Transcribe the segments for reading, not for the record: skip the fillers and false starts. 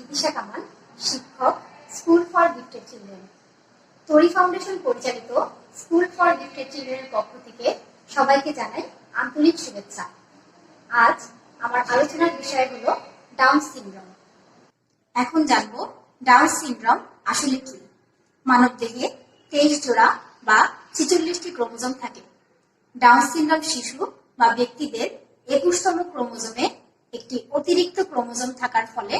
বিদিশা কামাল, শিক্ষক, school for gifted children. তরি foundation পরিচালিত স্কুল ফর গিফটেড চিলড্রেনের পক্ষ থেকে সবাইকে জানাই আন্তরিক শুভেচ্ছা। আজ আমার আলোচনার বিষয় হলো ডাউন সিনড্রোম। এখন জানবো ডাউন সিনড্রোম আসলে কি। মানবদেহে 23 জোড়া বা 46টি ক্রোমোজোম থাকে। ডাউন সিনড্রোম শিশু বা ব্যক্তিদের 21তম ক্রোমোজোমে একটি অতিরিক্ত ক্রোমোজোম থাকার ফলে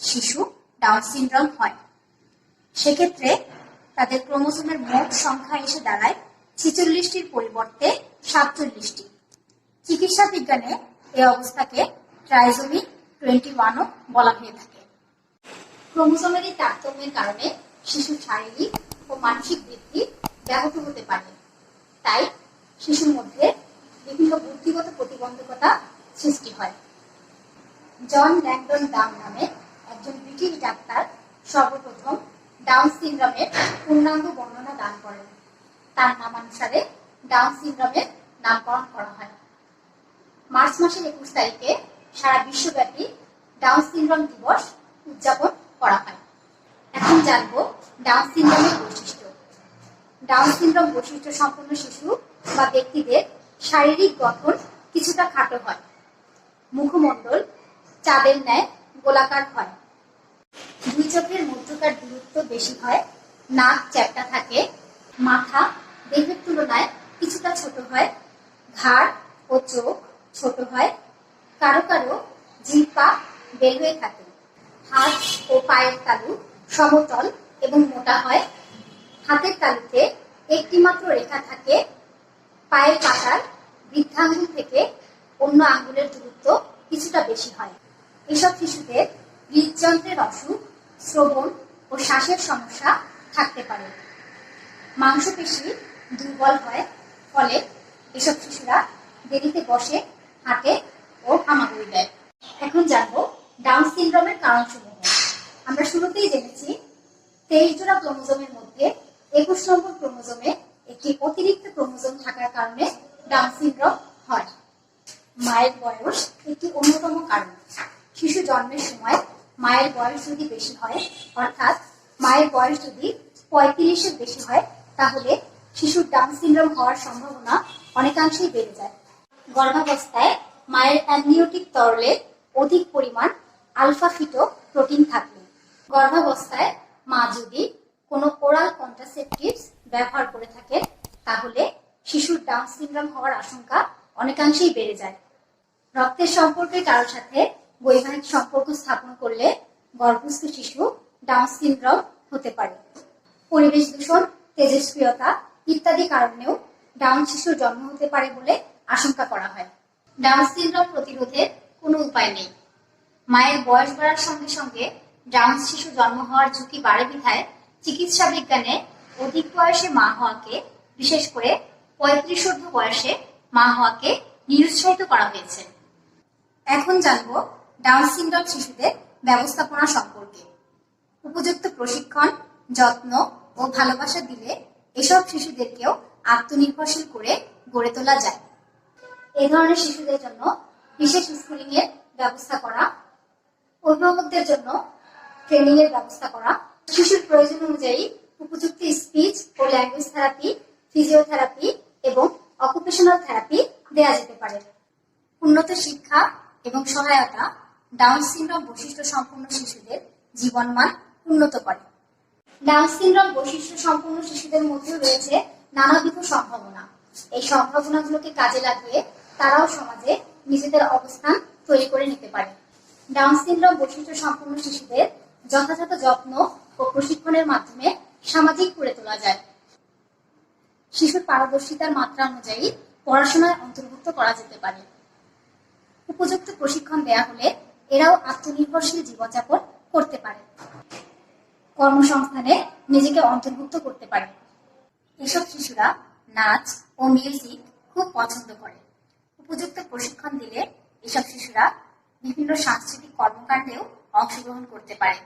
শিশু ডাউন সিনড্রোম হয়। সেক্ষেত্রে তাদের ক্রোমোজোমের মোট সংখ্যা এসে দাঁড়ায় 46টির পরিবর্তে 47টি। চিকিৎসা বিজ্ঞানে এই অবস্থাকে ট্রাইজোমি 21ও বলা হয়ে থাকে। ক্রোমোজোমের এই তারতম্যের কারণে শিশুর শারীরিক ও মানসিক বৃদ্ধি ব্যাহত হতে পারে। তাই শিশুর মধ্যে বিভিন্ন বুদ্ধিগত প্রতিবন্ধকতা সৃষ্টি হয়। জন ল্যাংডন ডাউন নামে একজন ব্রিটিশ ডাক্তার সর্বপ্রথম ডাউন সিনড্রোমের পূর্ণাঙ্গ বর্ণনা দান করেন। তার নামানুসারে ডাউন সিনড্রোমের নামকরণ করা হয়। মার্চ মাসের 21 তারিখে সারা বিশ্বব্যাপী ডাউন সিনড্রোম দিবস উদযাপন করা হয়। এখন জানবো ডাউন সিনড্রোমের বৈশিষ্ট্য। ডাউন সিনড্রোম বৈশিষ্ট্য সম্পন্ন শিশু বা ব্যক্তিদের শারীরিক গঠন কিছুটা খাটো হয়। মুখমণ্ডল চাঁদের ন্যায় গোলাকার হয়। দুই চোখের মধ্যকার দূরত্ব বেশি হয়। নাক চ্যাপ্টা থাকে। মাথা দেহের তুলনায় কিছুটা ছোট হয়। ঘাড় ও চোখ ছোট হয়। কারো কারো জিভ পা বের হয়ে থাকে। হাত ও পায়ের তালু সমতল এবং মোটা হয়। হাতের তালুতে একটি মাত্র রেখা থাকে। পায়ের পাতার বৃদ্ধাঙ্গুল থেকে অন্য আঙ্গুলের দূরত্ব কিছুটা বেশি হয়। এসব শিশুদের হৃদযন্ত্রের অসুখ, শ্রবণ ও শ্বাসের সমস্যা থাকতে পারে। মাংসপেশি দুর্বল হয়, ফলে এসব শিশুরা দেরিতে বসে, হাঁটে ও হামাগুড়ি দেয়। এখন জানবো ডাউন সিনড্রোমের কারণসমূহ। আমরা শুরুতেই জেনেছি 23 জোড়া ক্রোমোজোমের মধ্যে 21 নম্বর ক্রোমোজোমে একটি অতিরিক্ত ক্রোমোজোম থাকার কারণে ডাউন সিনড্রোম হয়। মায়ের বয়স একটি অন্যতম কারণ। শিশু জন্মের সময় মায়ের বয়স যদি বেশি হয়, অর্থাৎ মায়ের বয়স যদি 35-এর বেশি হয়, তাহলে শিশুর ডাউন সিনড্রোম হওয়ার সম্ভাবনা অনেকাংশেই বেড়ে যায়। গর্ভাবস্থায় মায়ের অ্যামনিওটিক তরলে অধিক পরিমাণ আলফা ফিটো প্রোটিন থাকে। গর্ভাবস্থায় মা যদি কোনো ওরাল কন্ট্রাসেপটিভস ব্যবহার করে থাকে, তাহলে শিশুর ডাউন সিনড্রোম হওয়ার আশঙ্কা অনেকাংশেই বেড়ে যায়। রক্তের সম্পর্কে কারোর সাথে বৈবাহিক সম্পর্ক স্থাপন করলে গর্ভস্থ শিশু ডাউন সিনড্রোম হতে পারে। পরিবেশ দূষণ, তেজস্ক্রিয়তা ইত্যাদি কারণেও ডাউন শিশুর জন্ম হতে পারে বলে আশঙ্কা করা হয়। ডাউন সিনড্রোম প্রতিরোধের কোনো উপায় নেই। মায়ের বয়স বাড়ার সঙ্গে সঙ্গে ডাউন শিশু জন্ম হওয়ার ঝুঁকি বাড়ে বিধায় চিকিৎসা বিজ্ঞানে অধিক বয়সে মা হওয়াকে, বিশেষ করে 35 বয়সে মা হওয়াকে নিরুৎসাহিত করা হয়েছে। এখন জানবো ডাউন সিনড্রোম শিশুদের ব্যবস্থাপনা সম্পর্কে। উপযুক্ত প্রশিক্ষণ, যত্ন ও ভালোবাসা দিলে এসব শিশুদেরকেও আত্মনির্ভরশীল করে গড়ে তোলা যায়। এ ধরনের শিশুদের জন্য বিশেষ স্কুলিং এর ব্যবস্থা করা, অভিভাবকদের জন্য ট্রেনিং এর ব্যবস্থা করা, শিশুর প্রয়োজন অনুযায়ী উপযুক্ত স্পিচ ও ল্যাঙ্গুয়েজ থেরাপি, ফিজিওথেরাপি এবং অকুপেশনাল থেরাপি দেওয়া যেতে পারে। উন্নত শিক্ষা এবং সহায়তা ডাউন সিনড্রোম বৈশিষ্ট্য সম্পন্ন শিশুদের জীবনমান উন্নত করে। ডাউন সিনড্রোম বৈশিষ্ট্য সম্পন্ন শিশুদের মধ্যে রয়েছে নানাবিধ সম্ভাবনা। এই সম্ভাবনাগুলোকে কাজে লাগিয়ে তারাও সমাজে নিজেদের অবস্থান তৈরি করে নিতে পারে। ডাউন সিনড্রোম বৈশিষ্ট্য সম্পন্ন শিশুদের যথাযথ যত্ন ও প্রশিক্ষণের মাধ্যমে সামাজিক করে তোলা যায়। শিশুর পারদর্শিতার মাত্রা অনুযায়ী পড়াশোনায় অন্তর্ভুক্ত করা যেতে পারে। উপযুক্ত প্রশিক্ষণ দেয়া হলে এরাও আত্মনির্ভরশীল জীবনযাপন করতে পারে, কর্মসংস্থানে নিজেকে অন্তর্ভুক্ত করতে পারে। এসব শিশুরা নাচ ও মিউজিক খুব পছন্দ করে। উপযুক্ত প্রশিক্ষণ দিলে এসব শিশুরা বিভিন্ন সাংস্কৃতিক কর্মকাণ্ডেও অংশগ্রহণ করতে পারে।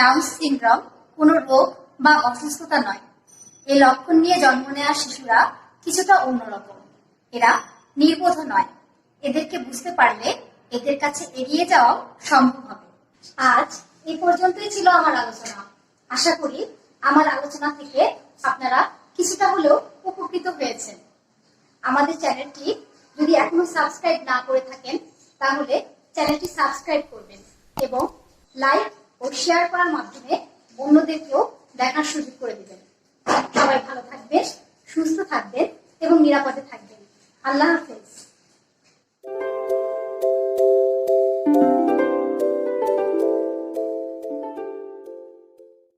ডাউন সিনড্রোম কোনো রোগ বা অসুস্থতা নয়। এই লক্ষণ নিয়ে জন্ম নেওয়া শিশুরা কিছুটা অন্যরকম। এরা নির্বোধ নয়। এদেরকে বুঝতে পারলে এদের কাছে এগিয়ে যাওয়া সম্ভব হবে। আজ এই পর্যন্তই ছিল আমার আলোচনা। আশা করি আমার আলোচনা থেকে আপনারা কিছুটা হলেও উপকৃত হয়েছেন। আমাদের চ্যানেলটি যদি এখনো সাবস্ক্রাইব না করে থাকেন তাহলে চ্যানেলটি সাবস্ক্রাইব করবেন এবং লাইক ও শেয়ার করার মাধ্যমে অন্যদেরকেও দেখার সুযোগ করে দিবেন। সবাই ভালো থাকবেন, সুস্থ থাকবেন এবং নিরাপদে থাকবেন। আল্লাহ হাফেজ।